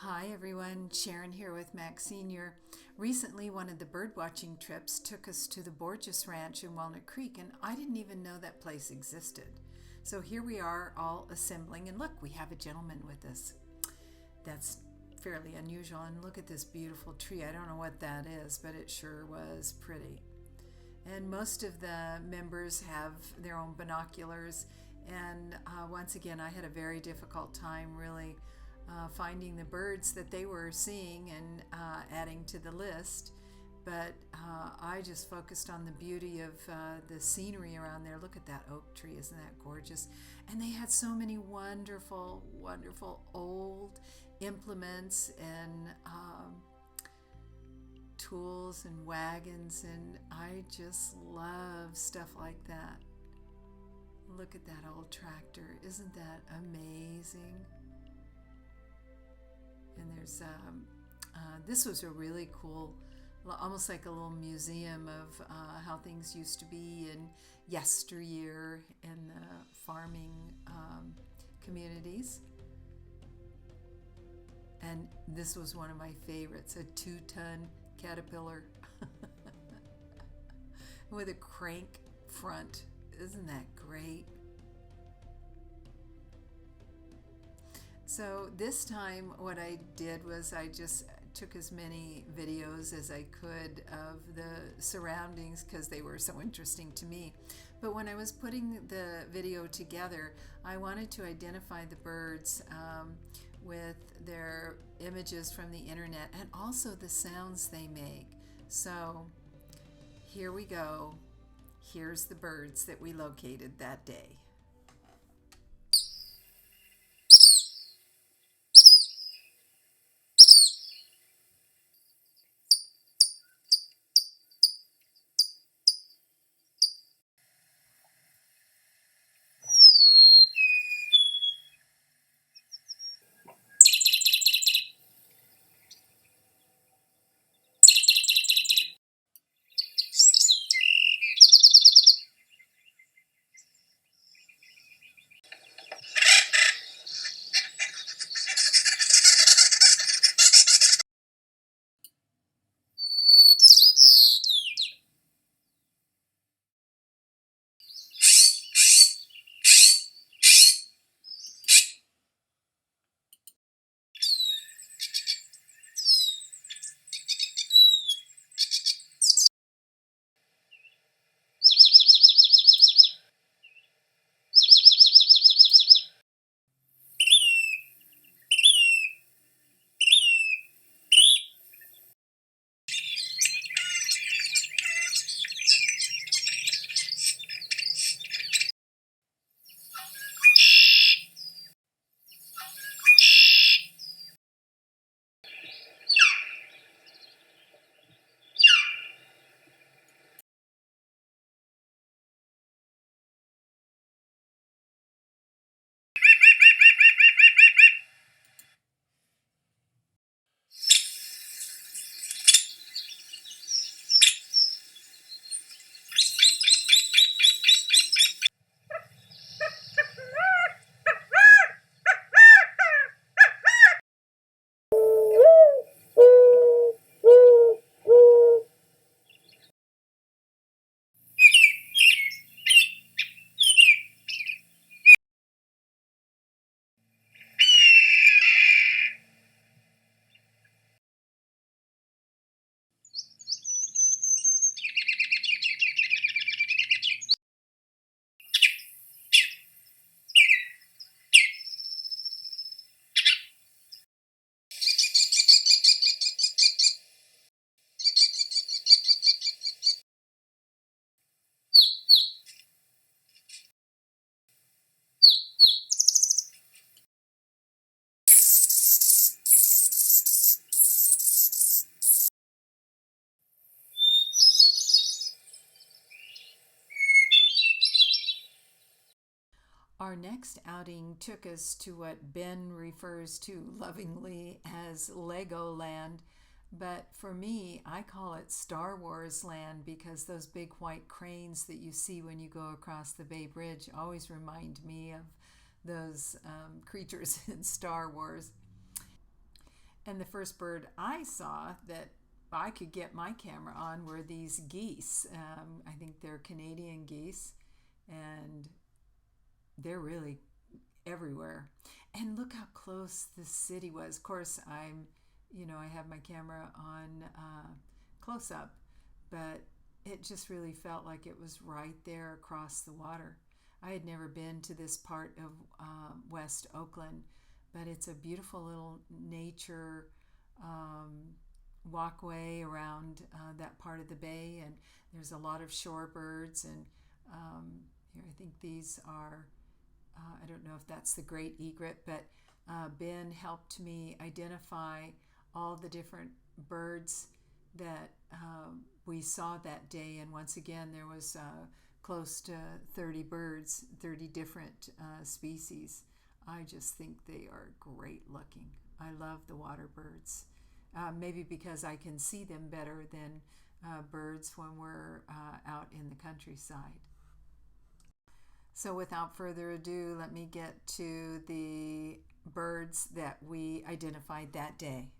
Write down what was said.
Hi everyone, Sharon here with Max Sr. Recently, one of the bird watching trips took us to the Borges Ranch in Walnut Creek, and I didn't even know that place existed. So here we are all assembling, and look, we have a gentleman with us. That's fairly unusual, and look at this beautiful tree. I don't know what that is, but it sure was pretty. And most of the members have their own binoculars, and once again, I had a very difficult time really finding the birds that they were seeing and adding to the list. But I just focused on the beauty of the scenery around there. Look at that oak tree, isn't that gorgeous? And they had so many wonderful, wonderful old implements and tools and wagons, and I just love stuff like that. Look at that old tractor. Isn't that amazing? And there's this was a really cool, almost like a little museum of how things used to be in yesteryear in the farming communities. And this was one of my favorites, a 2-ton caterpillar with a crank front. Isn't that great? So this time what I did was I just took as many videos as I could of the surroundings because they were so interesting to me. But when I was putting the video together, I wanted to identify the birds with their images from the internet and also the sounds they make. So here we go. Here's the birds that we located that day. Our next outing took us to what Ben refers to lovingly as Legoland, but for me, I call it Star Wars land because those big white cranes that you see when you go across the Bay Bridge always remind me of those creatures in Star Wars. And the first bird I saw that I could get my camera on were these geese. I think they're Canadian geese, and they're really everywhere. And look how close the city was. Of course, I have my camera on close up, but it just really felt like it was right there across the water. I had never been to this part of West Oakland, but it's a beautiful little nature walkway around that part of the bay, and there's a lot of shorebirds. And here, I think these are, I don't know if that's the great egret, but Ben helped me identify all the different birds that we saw that day. And once again, there was close to 30 birds, 30 different species. I just think they are great looking. I love the water birds. Maybe because I can see them better than birds when we're out in the countryside. So without further ado, let me get to the birds that we identified that day.